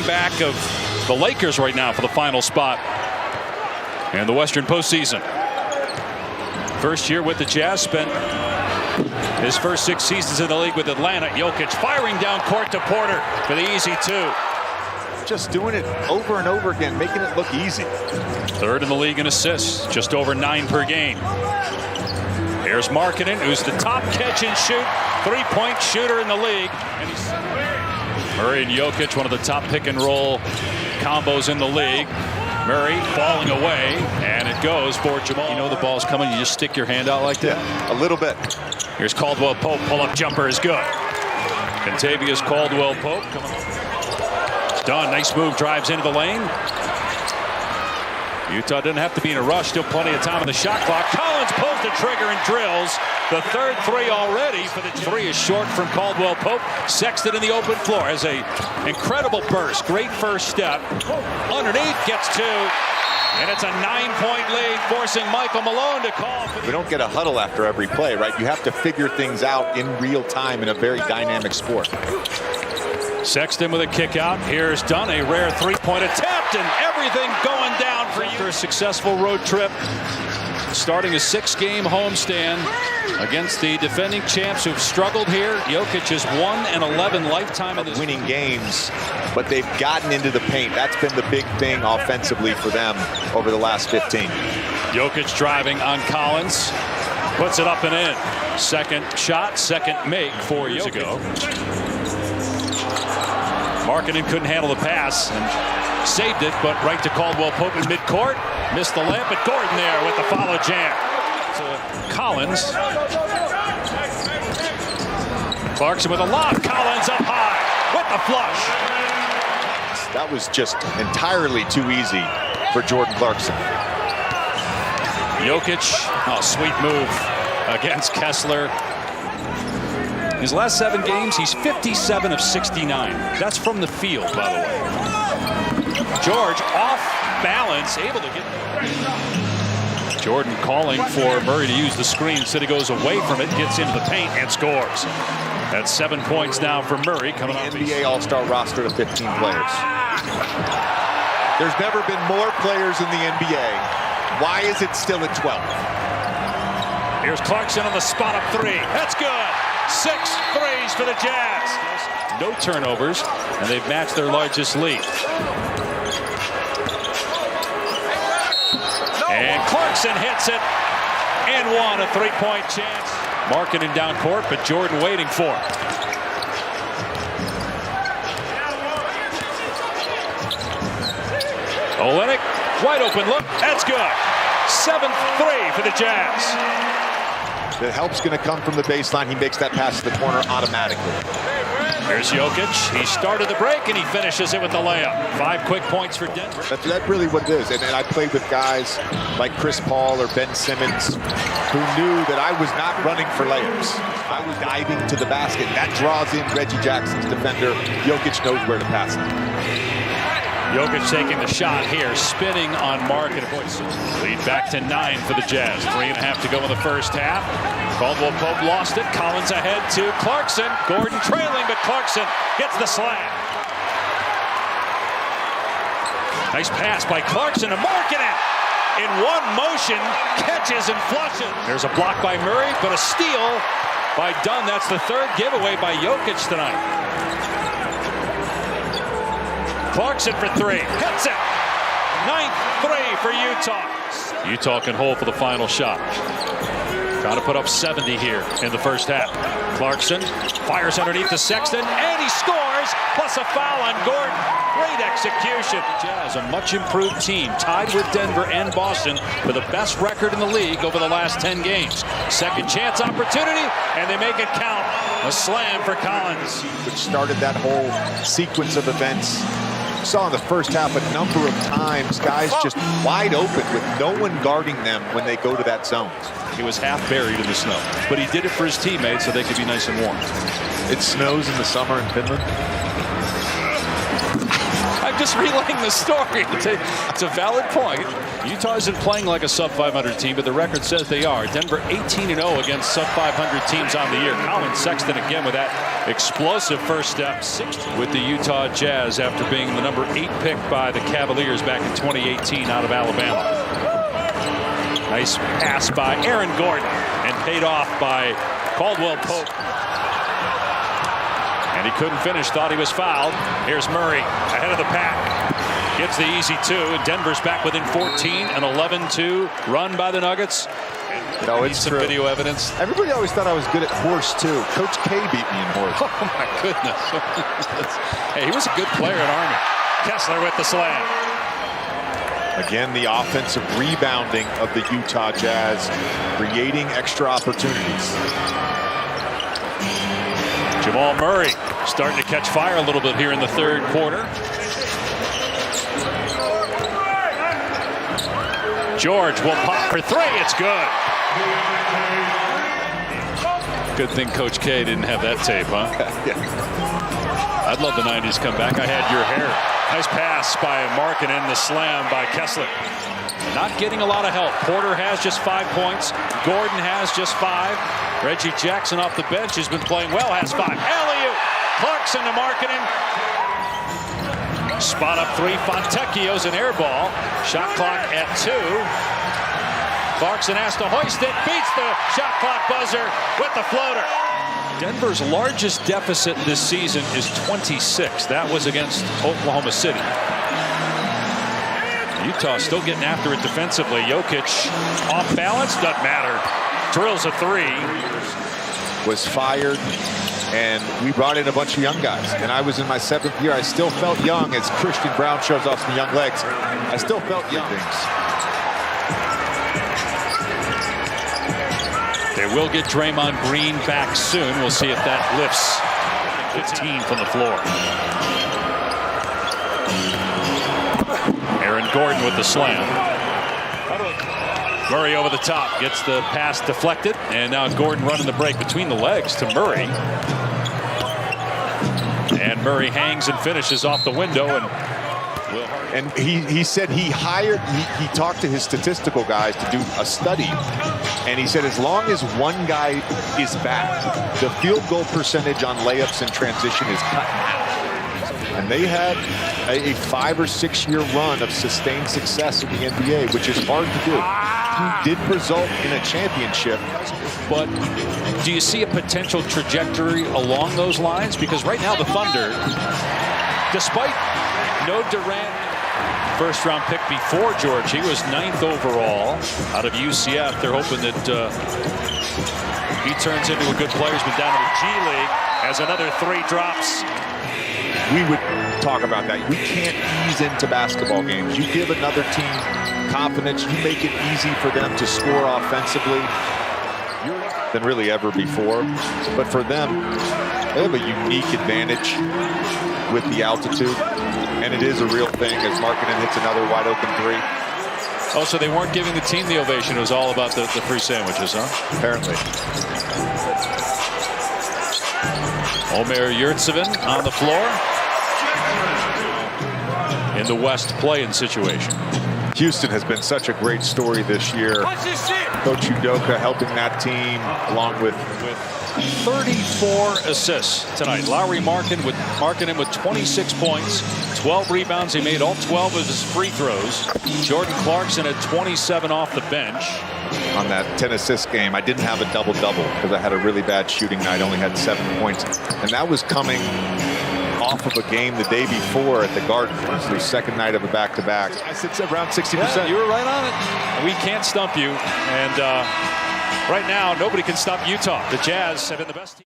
back of the Lakers right now for the final spot in the Western postseason. First year with the Jazz, spent his first 6 seasons in the league with Atlanta. Jokic firing down court to Porter for the easy 2. Just doing it over and over again, making it look easy. Third in the league in assists, just over 9 per game. Here's Markkanen, who's the top catch and shoot 3-point shooter in the league. And Murray and Jokic, one of the top pick and roll combos in the league. Murray falling away, and it goes for Jamal. You know the ball's coming, you just stick your hand out like that? Yeah, a little bit. Here's Caldwell Pope, pull-up jumper is good. Kentavious Caldwell Pope coming up. Done, nice move, drives into the lane. Utah didn't have to be in a rush, still plenty of time on the shot clock. Collins pulls the trigger and drills. The third 3 already for the 3 is short from Caldwell Pope. Sexton in the open floor has a incredible burst. Great first step. Underneath gets 2. And it's a 9-point lead, forcing Michael Malone to call. We don't get a huddle after every play, right? You have to figure things out in real time in a very dynamic sport. Sexton with a kick out. Here's Dunn, a rare 3-point attempt, and everything going down for you. After a successful road trip, starting a 6-game homestand against the defending champs who've struggled here. Jokic is 1-11 lifetime in this. Winning games, but they've gotten into the paint. That's been the big thing offensively for them over the last 15. Jokic driving on Collins, puts it up and in. Second shot, second make 4 years ago. Markkanen couldn't handle the pass and saved it, but right to Caldwell Pope in midcourt. Missed the layup, but Gordon there with the follow jam. To Collins. Clarkson with a lob. Collins up high with the flush. That was just entirely too easy for Jordan Clarkson. Jokic, oh, sweet move against Kessler. His last 7 games, he's 57 of 69. That's from the field, by the way. George off balance, able to get. Jordan calling for Murray to use the screen. Instead, he goes away from it, gets into the paint, and scores. That's 7 points now for Murray coming off. NBA All-Star roster of 15 players. There's never been more players in the NBA. Why is it still at 12? Here's Clarkson on the spot up 3. That's good. 6 threes for the Jazz. No turnovers, and they've matched their largest lead. And Clarkson hits it and won a 3-point chance. Markkanen down court, but Jordan waiting for him. Olynyk, wide open look. That's good. 7th 3 for the Jazz. The help's going to come from the baseline. He makes that pass to the corner automatically. Here's Jokic. He started the break, and he finishes it with the layup. 5 quick points for Denver. That's really what it is. And I played with guys like Chris Paul or Ben Simmons who knew that I was not running for layups. I was diving to the basket. That draws in Reggie Jackson's defender. Jokic knows where to pass it. Jokic taking the shot here, spinning on Markkanen. Lead back to 9 for the Jazz. 3.5 to go in the first half. Caldwell Pope lost it. Collins ahead to Clarkson. Gordon trailing, but Clarkson gets the slam. Nice pass by Clarkson to Markkanen. In one motion, catches and flushes. There's a block by Murray, but a steal by Dunn. That's the 3rd giveaway by Jokic tonight. Clarkson for 3. Hits it. 9th 3 for Utah. Utah can hold for the final shot. Trying to put up 70 here in the first half. Clarkson fires underneath the Sexton, and he scores, plus a foul on Gordon. Great execution. Jazz, a much improved team, tied with Denver and Boston for the best record in the league over the last 10 games. Second chance opportunity, and they make it count. A slam for Collins. Which started that whole sequence of events. Saw in the first half a number of times guys just wide open with no one guarding them when they go to that zone. He was half buried in the snow, but he did it for his teammates so they could be nice and warm. It snows in the summer in Finland. I just relaying the story. It's a valid point. Utah isn't playing like a sub-500 team, but the record says they are. Denver 18-0 against sub-500 teams on the year. Colin Sexton again with that explosive first step. With the Utah Jazz after being the number 8 pick by the Cavaliers back in 2018 out of Alabama. Nice pass by Aaron Gordon and paid off by Caldwell Pope. And he couldn't finish, thought he was fouled. Here's Murray ahead of the pack. Gets the easy 2, and Denver's back within 14, an 11-2 run by the Nuggets. No, it's some true. video evidence. Everybody always thought I was good at horse, too. Coach K beat me in horse. Oh, my goodness. Hey, he was a good player at Army. Kessler with the slam. Again, the offensive rebounding of the Utah Jazz, creating extra opportunities. Jamal Murray starting to catch fire a little bit here in the third quarter. George will pop for 3. It's good. Good thing Coach K didn't have that tape, huh? Yeah. I'd love the 90s come back. I had your hair. Nice pass by Markkanen, the slam by Kessler. Not getting a lot of help. Porter has just 5 points. Gordon has just 5. Reggie Jackson off the bench has been playing well, has 5. Alley-oop. Clarkson to Markkanen. Spot up 3. Fontecchio's an air ball. Shot clock at 2. Clarkson has to hoist it. Beats the shot clock buzzer with the floater. Denver's largest deficit this season is 26. That was against Oklahoma City. Utah still getting after it defensively. Jokic off balance, doesn't matter. Drills a 3. Was fired, and we brought in a bunch of young guys. And I was in my 7th year. I still felt young as Christian Brown shows off some young legs. I still felt young. They will get Draymond Green back soon. We'll see if that lifts 15 from the floor. Aaron Gordon with the slam. Murray over the top, gets the pass deflected, and now Gordon running the break between the legs to Murray. And Murray hangs and finishes off the window. And he said he talked to his statistical guys to do a study. And he said as long as one guy is back, the field goal percentage on layups in transition is cut in half. And they had a 5 or 6 year run of sustained success in the NBA, which is hard to do. Did result in a championship. But do you see a potential trajectory along those lines? Because right now the Thunder, despite no Durant first round pick before George, he was 9th overall out of UCF. They're hoping that he turns into a good player. He's been down to the G League as another 3 drops. We would talk about that. We can't ease into basketball games. You give another team confidence, you make it easy for them to score offensively than really ever before. But for them, they have a unique advantage with the altitude, and it is a real thing as Markkanen hits another wide open 3. Oh, so they weren't giving the team the ovation. It was all about the free sandwiches, huh? Apparently. Omer Yurtseven on the floor in the West play-in situation. Houston has been such a great story this year. Coach Udoka helping that team along with 34 assists tonight. Lauri Markkanen with 26 points, 12 rebounds. He made all 12 of his free throws. Jordan Clarkson at 27 off the bench. On that 10 assist game, I didn't have a double-double because I had a really bad shooting night. Only had 7 points. And that was coming off of a game the day before at the Garden. It was the second night of a back-to-back. I said around 60%. Yeah, you were right on it. We can't stump you. And right now, nobody can stop Utah. The Jazz have been the best team.